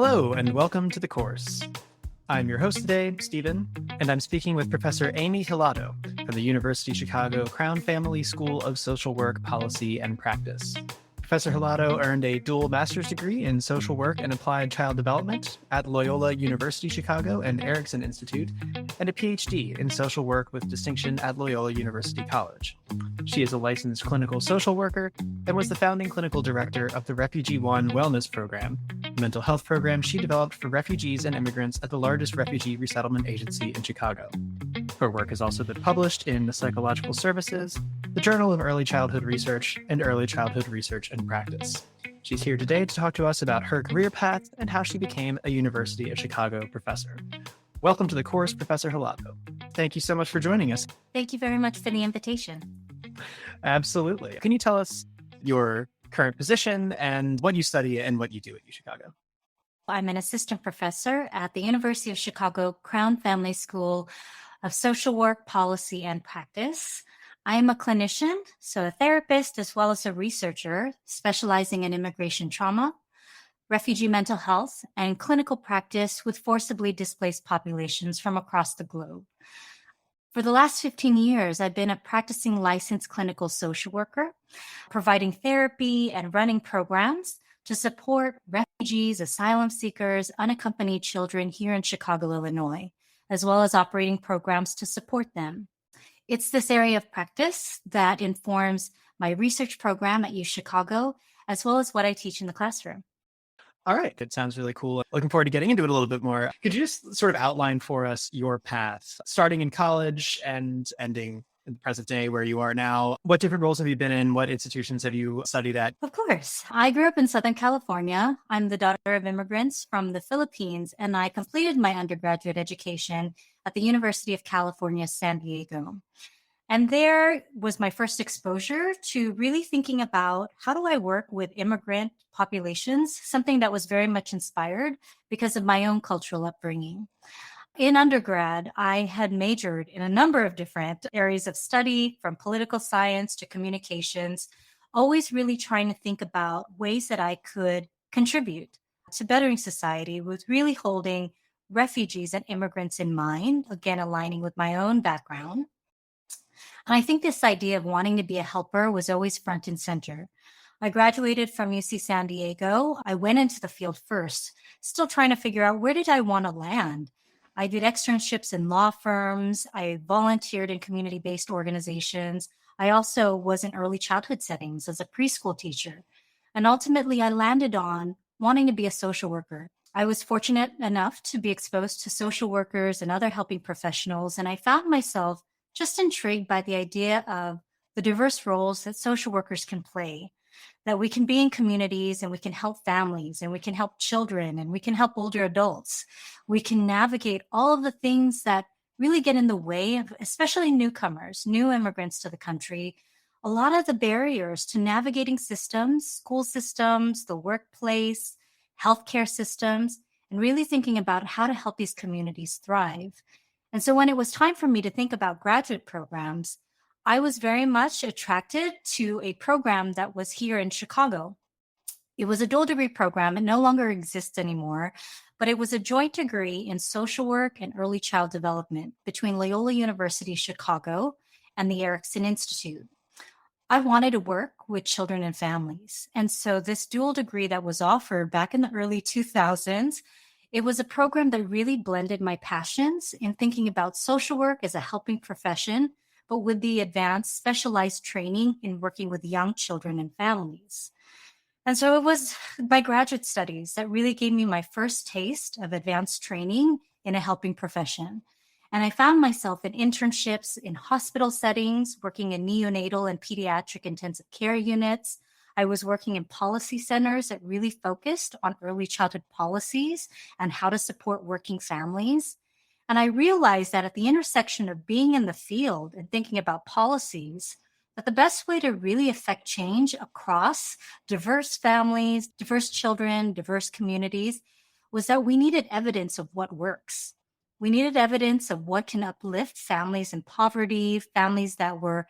Hello, and welcome to the course. I'm your host today, Stephen, and I'm speaking with Professor Aimee Hilado from the University of Chicago Crown Family School of Social Work, Policy, and Practice. Professor Hilado earned a dual master's degree in social work and applied child development at Loyola University Chicago and Erickson Institute, and a PhD in social work with distinction at Loyola University College. She is a licensed clinical social worker and was the founding clinical director of the Refugee One Wellness Program, a mental health program she developed for refugees and immigrants at the largest refugee resettlement agency in Chicago. Her work has also been published in the Psychological Services, the Journal of Early Childhood Research, and Early Childhood Research and Practice. She's here today to talk to us about her career path and how she became a University of Chicago professor. Welcome to the course, Professor Hilado. Thank you so much for joining us. Thank you very much for the invitation. Absolutely. Can you tell us your current position and what you study and what you do at UChicago? I'm an assistant professor at the University of Chicago Crown Family School of Social Work, Policy, and Practice. I am a clinician, so a therapist as well as a researcher specializing in immigration trauma, refugee mental health, and clinical practice with forcibly displaced populations from across the globe. For the last 15 years, I've been a practicing licensed clinical social worker, providing therapy and running programs to support refugees, asylum seekers, unaccompanied children here in Chicago, Illinois, as well as operating programs to support them. It's this area of practice that informs my research program at UChicago, as well as what I teach in the classroom. All right. It sounds really cool. Looking forward to getting into it a little bit more. Could you just sort of outline for us your path, starting in college and ending in the present day where you are now? What different roles have you been in? What institutions have you studied at? Of course. I grew up in Southern California. I'm the daughter of immigrants from the Philippines, and I completed my undergraduate education at the University of California, San Diego. And there was my first exposure to really thinking about how do I work with immigrant populations, something that was very much inspired because of my own cultural upbringing. In undergrad, I had majored in a number of different areas of study, from political science to communications, always really trying to think about ways that I could contribute to bettering society with really holding refugees and immigrants in mind, again, aligning with my own background. And I think this idea of wanting to be a helper was always front and center. I graduated from UC San Diego. I went into the field first, still trying to figure out where did I want to land. I did externships in law firms. I volunteered in community-based organizations. I also was in early childhood settings as a preschool teacher. And ultimately, I landed on wanting to be a social worker. I was fortunate enough to be exposed to social workers and other helping professionals, and I found myself just intrigued by the idea of the diverse roles that social workers can play, that we can be in communities and we can help families and we can help children and we can help older adults. We can navigate all of the things that really get in the way of, especially newcomers, new immigrants to the country, a lot of the barriers to navigating systems, school systems, the workplace, healthcare systems, and really thinking about how to help these communities thrive. And so when it was time for me to think about graduate programs, I was very much attracted to a program that was here in Chicago. It was a dual degree program. It no longer exists anymore, but it was a joint degree in social work and early child development between Loyola University Chicago and the Erickson Institute. I wanted to work with children and families. And so this dual degree that was offered back in the early 2000s, it was a program that really blended my passions in thinking about social work as a helping profession, but with the advanced specialized training in working with young children and families. And so it was my graduate studies that really gave me my first taste of advanced training in a helping profession. And I found myself in internships in hospital settings, working in neonatal and pediatric intensive care units. I was working in policy centers that really focused on early childhood policies and how to support working families. And I realized that at the intersection of being in the field and thinking about policies, that the best way to really affect change across diverse families, diverse children, diverse communities was that we needed evidence of what works. We needed evidence of what can uplift families in poverty, families that were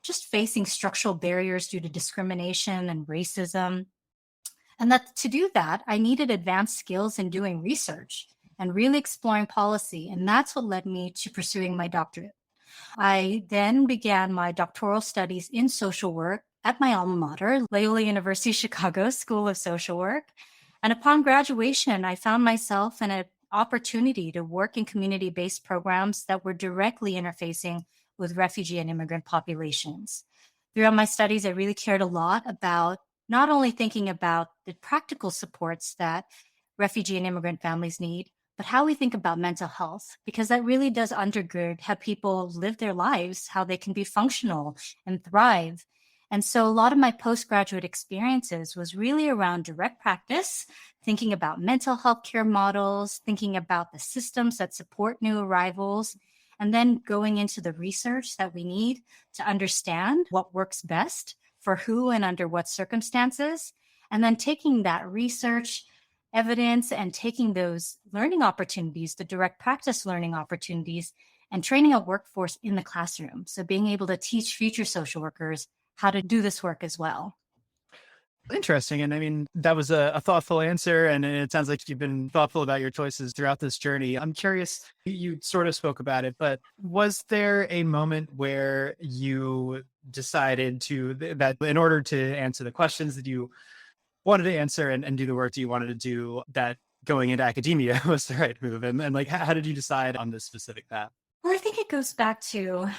just facing structural barriers due to discrimination and racism. And that to do that, I needed advanced skills in doing research and really exploring policy. And that's what led me to pursuing my doctorate. I then began my doctoral studies in social work at my alma mater, Loyola University Chicago School of Social Work. And upon graduation, I found myself in an opportunity to work in community based programs that were directly interfacing with refugee and immigrant populations. Throughout my studies, I really cared a lot about not only thinking about the practical supports that refugee and immigrant families need, but how we think about mental health, because that really does undergird how people live their lives, how they can be functional and thrive. And so a lot of my postgraduate experiences was really around direct practice, thinking about mental health care models, thinking about the systems that support new arrivals, and then going into the research that we need to understand what works best for who and under what circumstances, and then taking that research evidence and taking those learning opportunities, the direct practice learning opportunities, and training a workforce in the classroom. So being able to teach future social workers how to do this work as well. Interesting. And I mean, that was a thoughtful answer. And it sounds like you've been thoughtful about your choices throughout this journey. I'm curious, you sort of spoke about it, but was there a moment where you decided that in order to answer the questions that you wanted to answer and do the work that you wanted to do, that going into academia was the right move? And like, how did you decide on this specific path? Well, I think it goes back to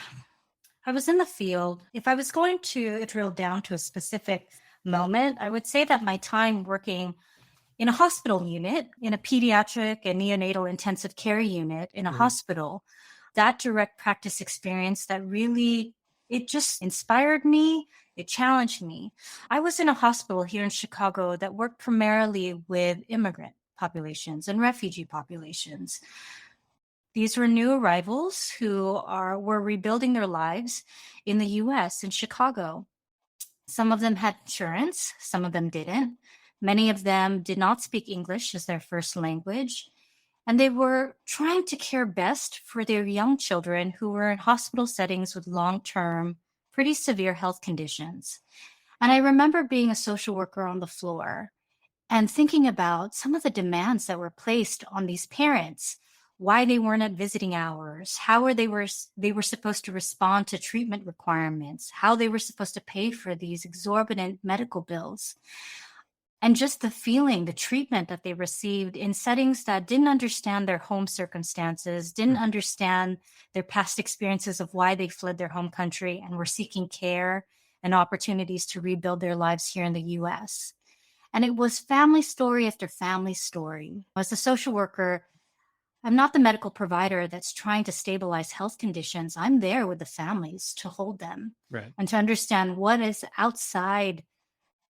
I was in the field. If I was going to drill down to a specific moment, I would say that my time working in a hospital unit, in a pediatric and neonatal intensive care unit in a hospital, that direct practice experience that really, it just inspired me. It challenged me. I was in a hospital here in Chicago that worked primarily with immigrant populations and refugee populations. These were new arrivals who were rebuilding their lives in the US, in Chicago. Some of them had insurance, some of them didn't. Many of them did not speak English as their first language. And they were trying to care best for their young children who were in hospital settings with long term, pretty severe health conditions. And I remember being a social worker on the floor and thinking about some of the demands that were placed on these parents, why they weren't at visiting hours, they were supposed to respond to treatment requirements, how they were supposed to pay for these exorbitant medical bills, and just the feeling, the treatment that they received in settings that didn't understand their home circumstances, didn't understand their past experiences of why they fled their home country and were seeking care and opportunities to rebuild their lives here in the US. And it was family story after family story. As a social worker, I'm not the medical provider that's trying to stabilize health conditions. I'm there with the families to hold them Right. and to understand what is outside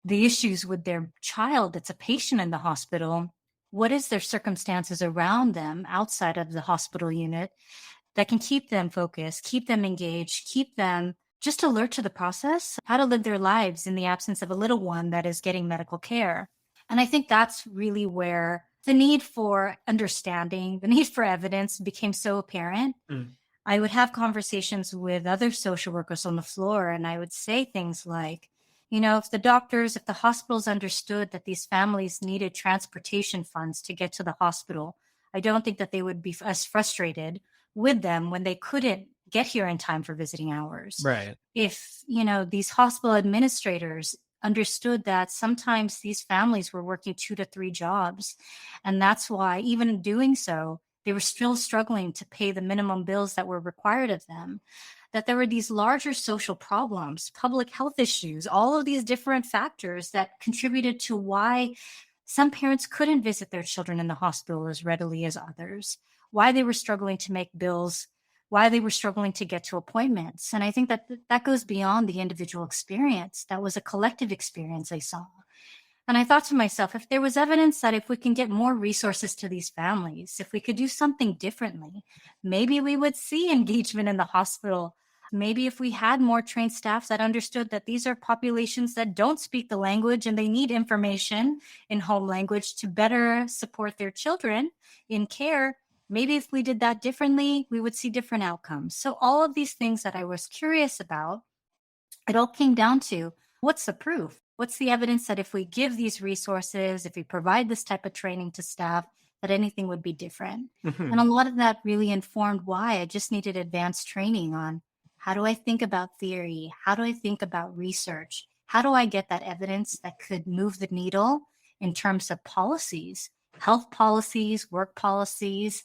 the issues with their child that's a patient in the hospital. What is their circumstances around them outside of the hospital unit that can keep them focused, keep them engaged, keep them just alert to the process, how to live their lives in the absence of a little one that is getting medical care. And I think that's really where the need for understanding, the need for evidence became so apparent. I would have conversations with other social workers on the floor, and I would say things like, if the hospitals understood that these families needed transportation funds to get to the hospital, I don't think that they would be as frustrated with them when they couldn't get here in time for visiting hours. Right. If, these hospital administrators understood that sometimes these families were working 2 to 3 jobs, and that's why even doing so, they were still struggling to pay the minimum bills that were required of them, that there were these larger social problems, public health issues, all of these different factors that contributed to why some parents couldn't visit their children in the hospital as readily as others, why they were struggling to make bills, why they were struggling to get to appointments. And I think that goes beyond the individual experience. That was a collective experience I saw. And I thought to myself, if there was evidence that if we can get more resources to these families, if we could do something differently, maybe we would see engagement in the hospital. Maybe if we had more trained staff that understood that these are populations that don't speak the language and they need information in home language to better support their children in care, maybe if we did that differently, we would see different outcomes. So all of these things that I was curious about, it all came down to what's the proof? What's the evidence that if we give these resources, if we provide this type of training to staff, that anything would be different? And a Mhm. lot of that really informed why I just needed advanced training on how do I think about theory? How do I think about research? How do I get that evidence that could move the needle in terms of policies, health policies, work policies,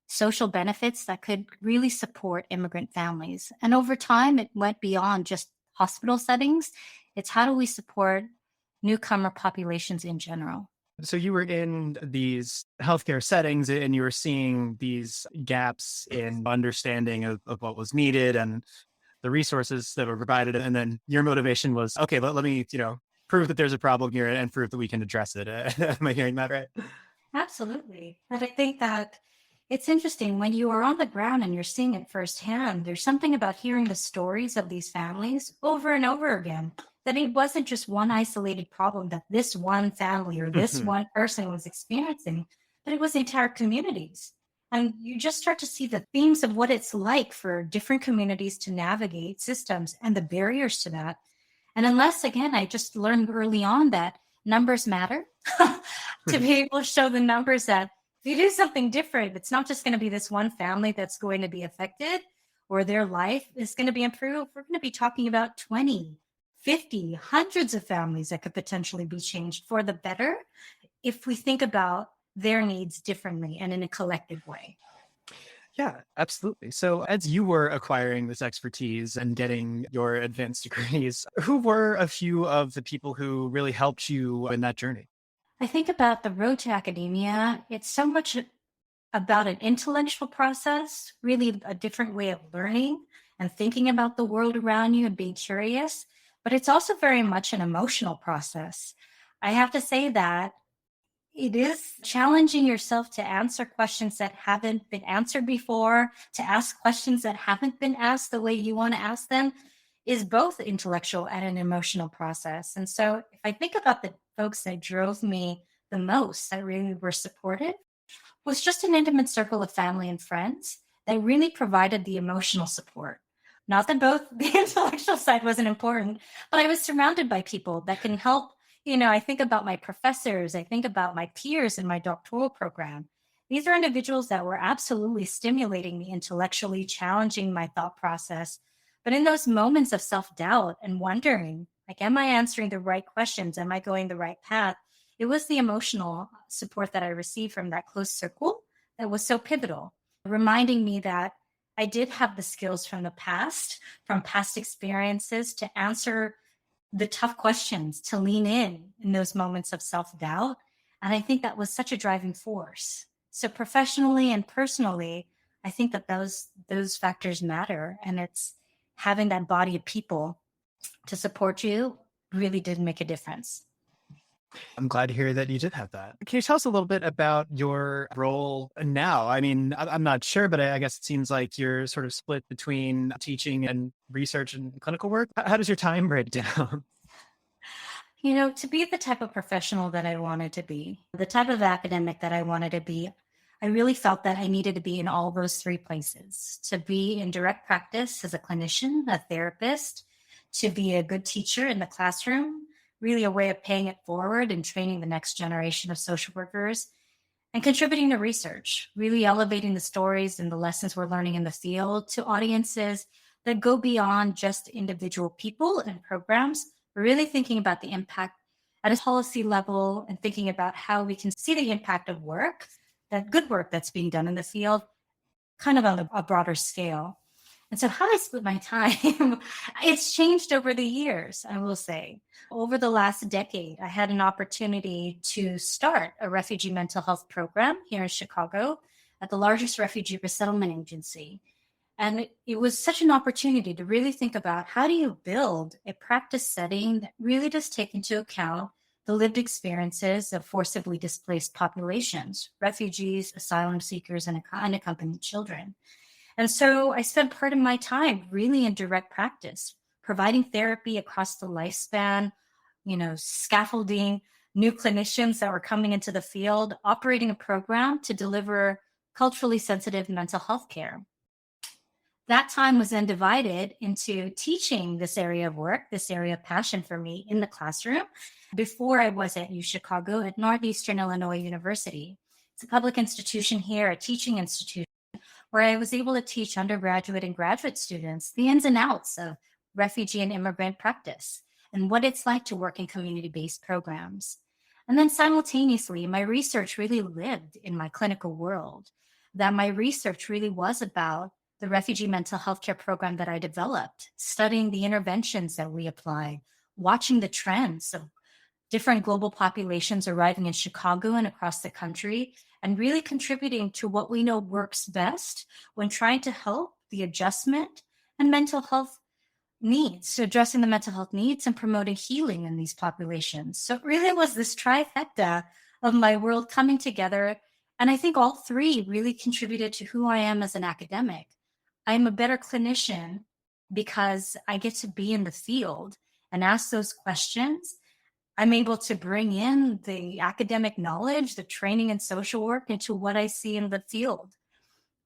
social benefits that could really support immigrant families? And over time, it went beyond just hospital settings. It's how do we support newcomer populations in general? So you were in these healthcare settings and you were seeing these gaps in understanding of what was needed and the resources that were provided. And then your motivation was, okay, let me, prove that there's a problem here and prove that we can address it. Am I hearing that right? Absolutely. And I think that it's interesting when you are on the ground and you're seeing it firsthand. There's something about hearing the stories of these families over and over again, that it wasn't just one isolated problem that this one family or this Mhm. one person was experiencing, but it was entire communities. And you just start to see the themes of what it's like for different communities to navigate systems and the barriers to that. And unless, again, I just learned early on that numbers matter, to be able to show the numbers that if you do something different, it's not just going to be this one family that's going to be affected or their life is going to be improved. We're going to be talking about 20, 50, hundreds of families that could potentially be changed for the better if we think about their needs differently and in a collective way. Yeah, absolutely. So, as you were acquiring this expertise and getting your advanced degrees, who were a few of the people who really helped you in that journey? I think about the road to academia, it's so much about an intellectual process, really a different way of learning and thinking about the world around you and being curious. But it's also very much an emotional process. I have to say that it is challenging yourself to answer questions that haven't been answered before, to ask questions that haven't been asked the way you want to ask them is both intellectual and an emotional process. And so if I think about the folks that drove me the most, that really were supportive, was just an intimate circle of family and friends that really provided the emotional support. Not that both the intellectual side wasn't important, but I was surrounded by people that can help. I think about my professors, I think about my peers in my doctoral program. These are individuals that were absolutely stimulating me intellectually, challenging my thought process. But in those moments of self doubt and wondering, like, am I answering the right questions? Am I going the right path? It was the emotional support that I received from that close circle that was so pivotal, reminding me that I did have the skills from the past, from past experiences to answer the tough questions, to lean in those moments of self doubt. And I think that was such a driving force. So professionally and personally, I think that those factors matter. And it's having that body of people to support you really did make a difference. I'm glad to hear that you did have that. Can you tell us a little bit about your role now? I mean, I'm not sure, but I guess it seems like you're sort of split between teaching and research and clinical work. How does your time break down? To be the type of professional that I wanted to be, the type of academic that I wanted to be, I really felt that I needed to be in all those three places to be in direct practice as a clinician, a therapist, to be a good teacher in the classroom, really a way of paying it forward and training the next generation of social workers, and contributing to research, really elevating the stories and the lessons we're learning in the field to audiences that go beyond just individual people and programs, but really thinking about the impact at a policy level and thinking about how we can see the impact of work, that good work that's being done in the field, kind of on a broader scale. And so, how I split my time, it's changed over the years, I will say. Over the last decade, I had an opportunity to start a refugee mental health program here in Chicago at the largest refugee resettlement agency. And it was such an opportunity to really think about how do you build a practice setting that really does take into account the lived experiences of forcibly displaced populations, refugees, asylum seekers, and unaccompanied children. And so I spent part of my time really in direct practice, providing therapy across the lifespan, scaffolding new clinicians that were coming into the field, operating a program to deliver culturally sensitive mental health care. That time was then divided into teaching this area of work, this area of passion for me in the classroom. Before I was at UChicago at Northeastern Illinois University. It's a public institution here, a teaching institution where I was able to teach undergraduate and graduate students the ins and outs of refugee and immigrant practice and what it's like to work in community-based programs. And then simultaneously, my research really lived in my clinical world, that my research really was about the refugee mental health care program that I developed, studying the interventions that we apply, watching the trends of different global populations arriving in Chicago and across the country, and really contributing to what we know works best when trying to help the adjustment and mental health needs, so addressing the mental health needs and promoting healing in these populations. So it really was this trifecta of my world coming together. And I think all three really contributed to who I am as an academic. I'm a better clinician because I get to be in the field and ask those questions. I'm able to bring in the academic knowledge, the training and social work into what I see in the field.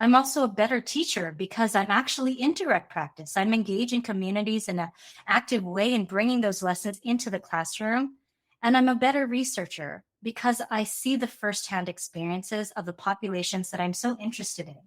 I'm also a better teacher because I'm actually in direct practice. I'm engaging communities in an active way and bringing those lessons into the classroom. And I'm a better researcher because I see the firsthand experiences of the populations that I'm so interested in.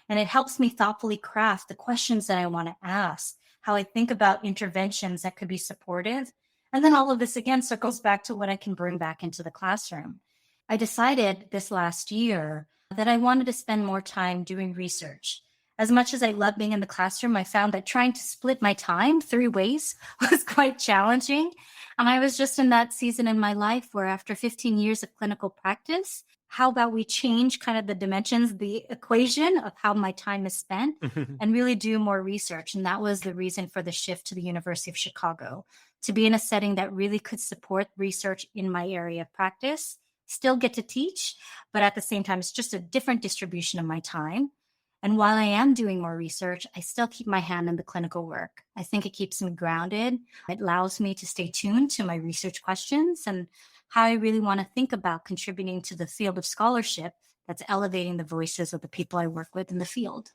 And it helps me thoughtfully craft the questions that I want to ask, how I think about interventions that could be supportive. And then all of this again circles back to what I can bring back into the classroom. I decided this last year that I wanted to spend more time doing research. As much as I love being in the classroom, I found that trying to split my time 3 ways was quite challenging. And I was just in that season in my life where after 15 years of clinical practice, how about we change kind of the dimensions, the equation of how my time is spent and really do more research. And that was the reason for the shift to the University of Chicago, to be in a setting that really could support research in my area of practice, still get to teach, but at the same time, it's just a different distribution of my time. And while I am doing more research, I still keep my hand in the clinical work. I think it keeps me grounded. It allows me to stay tuned to my research questions and how I really want to think about contributing to the field of scholarship that's elevating the voices of the people I work with in the field.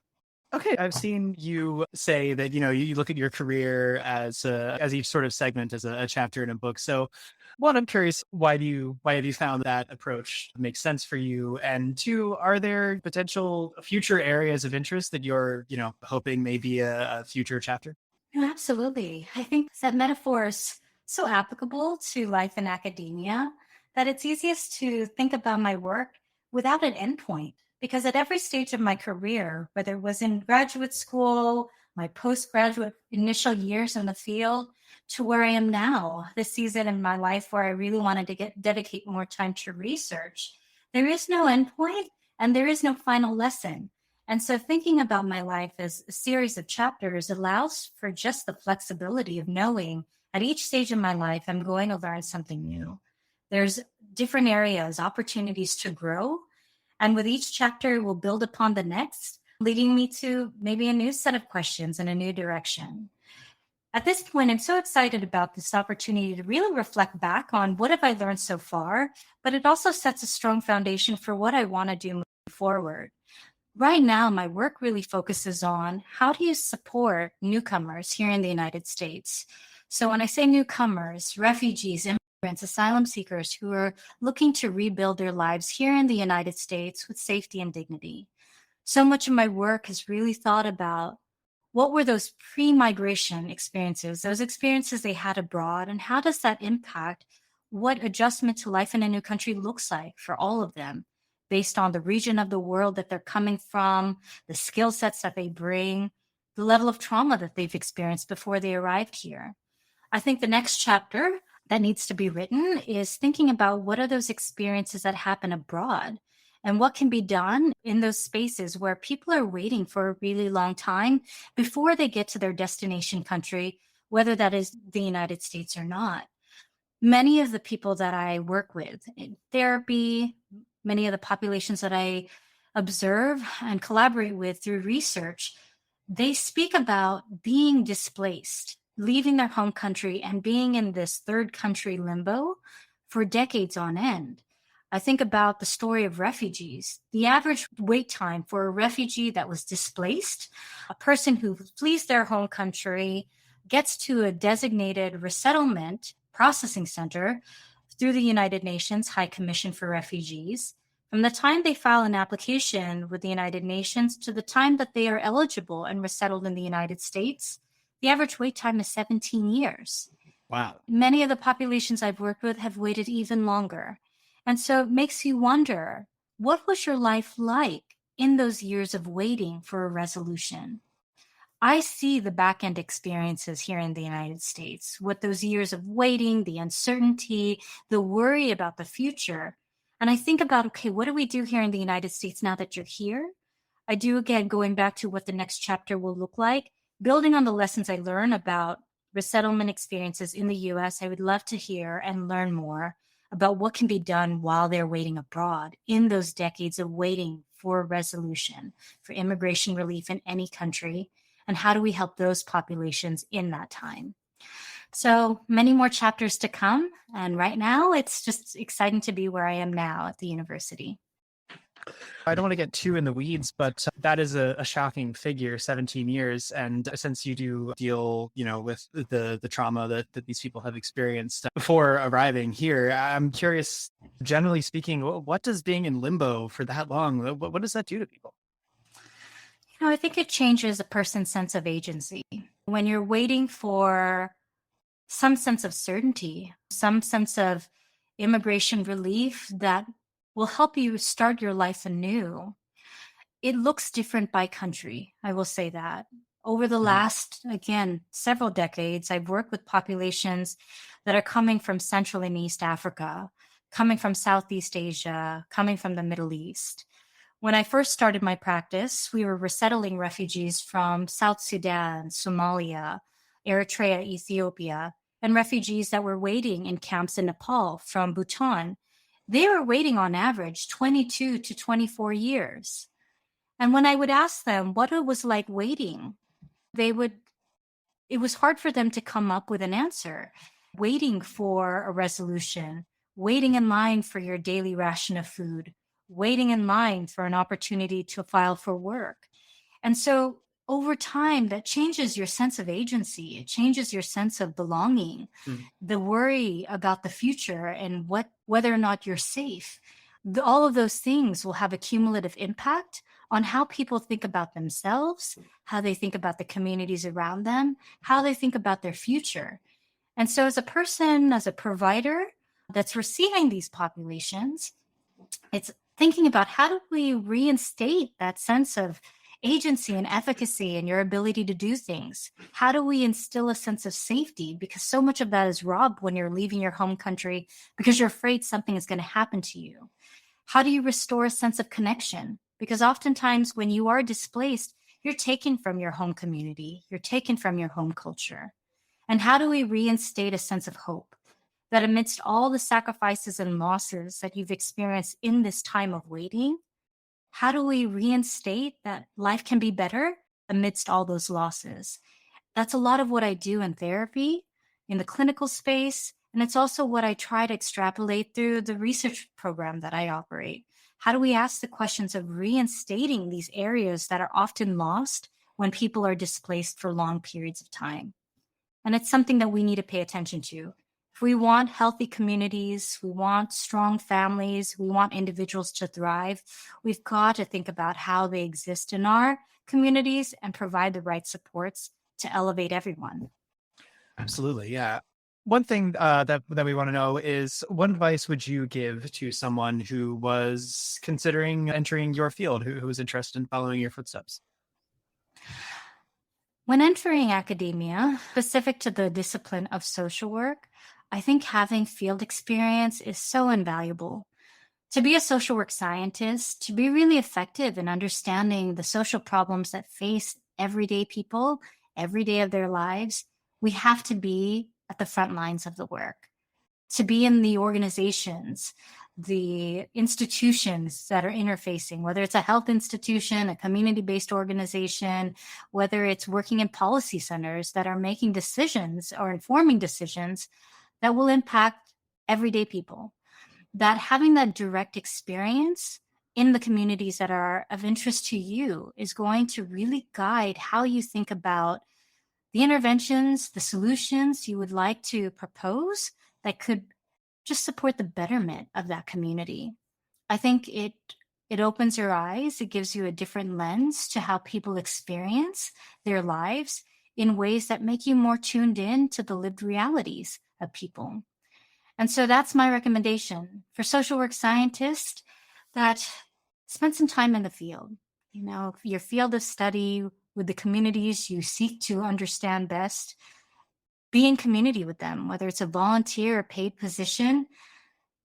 Okay, I've seen you say that you look at your career as each sort of segment as a chapter in a book. So, one, I'm curious, why have you found that approach makes sense for you? And two, are there potential future areas of interest that you're hoping may be a future chapter? No, absolutely. I think that metaphor is so applicable to life in academia that it's easiest to think about my work without an endpoint. Because at every stage of my career, whether it was in graduate school, my postgraduate initial years in the field, to where I am now, this season in my life where I really wanted to dedicate more time to research, there is no endpoint and there is no final lesson. And so thinking about my life as a series of chapters allows for just the flexibility of knowing at each stage of my life, I'm going to learn something new. There's different areas, opportunities to grow. And with each chapter, we'll build upon the next, leading me to maybe a new set of questions and a new direction. At this point, I'm so excited about this opportunity to really reflect back on what have I learned so far, but it also sets a strong foundation for what I want to do moving forward. Right now, my work really focuses on how do you support newcomers here in the United States? So when I say newcomers, refugees, immigrants, asylum seekers who are looking to rebuild their lives here in the United States with safety and dignity. So much of my work has really thought about what were those pre-migration experiences, those experiences they had abroad, and how does that impact what adjustment to life in a new country looks like for all of them, based on the region of the world that they're coming from, the skill sets that they bring, the level of trauma that they've experienced before they arrived here. I think the next chapter that needs to be written is thinking about what are those experiences that happen abroad and what can be done in those spaces where people are waiting for a really long time before they get to their destination country, whether that is the United States or not. Many of the people that I work with in therapy, many of the populations that I observe and collaborate with through research, they speak about being displaced, leaving their home country and being in this third country limbo for decades on end. I think about the story of refugees. The average wait time for a refugee that was displaced, a person who flees their home country, gets to a designated resettlement processing center through the United Nations High Commission for Refugees. From the time they file an application with the United Nations to the time that they are eligible and resettled in the United States, the average wait time is 17 years. Wow. Many of the populations I've worked with have waited even longer. And so it makes you wonder, what was your life like in those years of waiting for a resolution? I see the back end experiences here in the United States with those years of waiting, the uncertainty, the worry about the future. And I think about, okay, what do we do here in the United States now that you're here? I do, again, going back to what the next chapter will look like, building on the lessons I learned about resettlement experiences in the US. I would love to hear and learn more about what can be done while they're waiting abroad in those decades of waiting for resolution, for immigration relief in any country, and how do we help those populations in that time. So many more chapters to come, and right now it's just exciting to be where I am now at the university. I don't want to get too in the weeds, but that is a shocking figure, 17 years. And since you do deal, with the trauma that these people have experienced before arriving here, I'm curious, generally speaking, what does being in limbo for that long, what does that do to people? I think it changes a person's sense of agency. When you're waiting for some sense of certainty, some sense of immigration relief that will help you start your life anew, it looks different by country. I will say that. Over the last, again, several decades, I've worked with populations that are coming from Central and East Africa, coming from Southeast Asia, coming from the Middle East. When I first started my practice, we were resettling refugees from South Sudan, Somalia, Eritrea, Ethiopia, and refugees that were waiting in camps in Nepal from Bhutan. They were waiting on average 22 to 24 years. And when I would ask them what it was like waiting, it was hard for them to come up with an answer. Waiting for a resolution, waiting in line for your daily ration of food, waiting in line for an opportunity to file for work. And so over time, that changes your sense of agency. It changes your sense of belonging, the worry about the future and whether or not you're safe. All of those things will have a cumulative impact on how people think about themselves, how they think about the communities around them, how they think about their future. And so as a person, as a provider that's receiving these populations, it's thinking about how do we reinstate that sense of agency and efficacy and your ability to do things? How do we instill a sense of safety? Because so much of that is robbed when you're leaving your home country because you're afraid something is going to happen to you. How do you restore a sense of connection? Because oftentimes when you are displaced, you're taken from your home community, you're taken from your home culture. And how do we reinstate a sense of hope that amidst all the sacrifices and losses that you've experienced in this time of waiting, how do we reinstate that life can be better amidst all those losses? That's a lot of what I do in therapy, in the clinical space, and it's also what I try to extrapolate through the research program that I operate. How do we ask the questions of reinstating these areas that are often lost when people are displaced for long periods of time? And it's something that we need to pay attention to. If we want healthy communities, we want strong families, we want individuals to thrive, we've got to think about how they exist in our communities and provide the right supports to elevate everyone. Absolutely. Yeah. One thing that we want to know is, what advice would you give to someone who was considering entering your field, who was interested in following your footsteps? When entering academia, specific to the discipline of social work, I think having field experience is so invaluable. To be a social work scientist, to be really effective in understanding the social problems that face everyday people every day of their lives, we have to be at the front lines of the work, to be in the organizations, the institutions that are interfacing, whether it's a health institution, a community-based organization, whether it's working in policy centers that are making decisions or informing decisions that will impact everyday people. that having that direct experience in the communities that are of interest to you is going to really guide how you think about the interventions, the solutions you would like to propose that could just support the betterment of that community. I think it opens your eyes. It gives you a different lens to how people experience their lives in ways that make you more tuned in to the lived realities of people. And so that's my recommendation for social work scientists, that spend some time in the field. Your field of study with the communities you seek to understand best, be in community with them, whether it's a volunteer or paid position.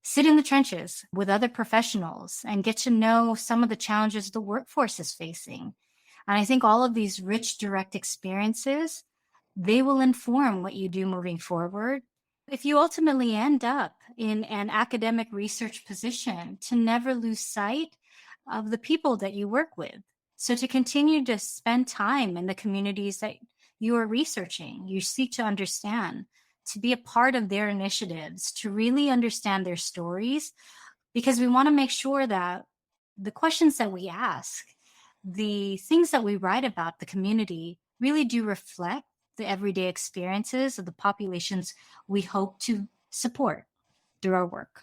Sit in the trenches with other professionals and get to know some of the challenges the workforce is facing. And I think all of these rich, direct experiences, they will inform what you do moving forward. If you ultimately end up in an academic research position, to never lose sight of the people that you work with. So to continue to spend time in the communities that you are researching, you seek to understand, to be a part of their initiatives, to really understand their stories, because we want to make sure that the questions that we ask, the things that we write about the community really do reflect the everyday experiences of the populations we hope to support through our work.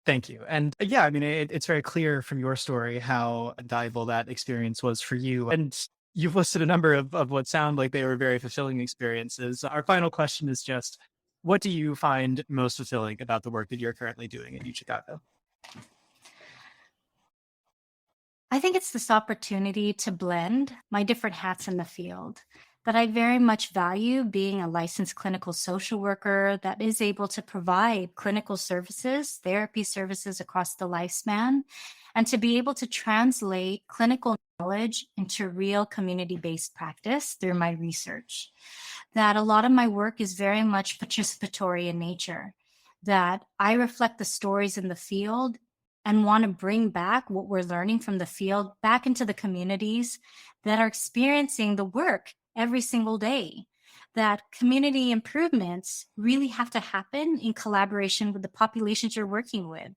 Thank you. And yeah, I mean, it's very clear from your story how valuable that experience was for you. And you've listed a number of what sound like they were very fulfilling experiences. Our final question is just, what do you find most fulfilling about the work that you're currently doing at UChicago? I think it's this opportunity to blend my different hats in the field, that I very much value being a licensed clinical social worker that is able to provide clinical services, therapy services across the lifespan, and to be able to translate clinical knowledge into real community-based practice through my research. That a lot of my work is very much participatory in nature, that I reflect the stories in the field and want to bring back what we're learning from the field back into the communities that are experiencing the work every single day. That community improvements really have to happen in collaboration with the populations you're working with.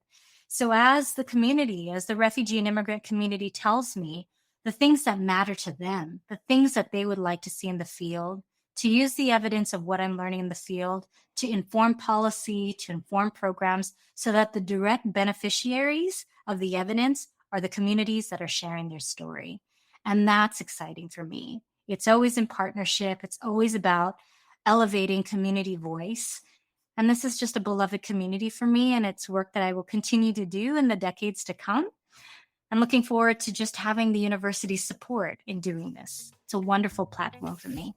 So as the community, as the refugee and immigrant community tells me the things that matter to them, the things that they would like to see in the field, to use the evidence of what I'm learning in the field to inform policy, to inform programs, so that the direct beneficiaries of the evidence are the communities that are sharing their story. And that's exciting for me. It's always in partnership. It's always about elevating community voice. And this is just a beloved community for me, and it's work that I will continue to do in the decades to come. I'm looking forward to just having the university's support in doing this. It's a wonderful platform for me.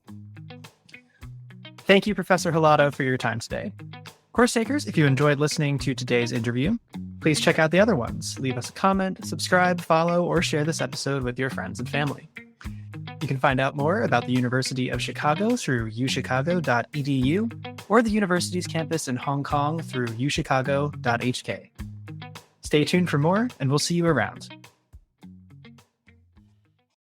Thank you, Professor Hilado, for your time today. Course takers, if you enjoyed listening to today's interview, please check out the other ones. Leave us a comment, subscribe, follow, or share this episode with your friends and family. You can find out more about the University of Chicago through uchicago.edu or the university's campus in Hong Kong through uchicago.hk. Stay tuned for more, and we'll see you around.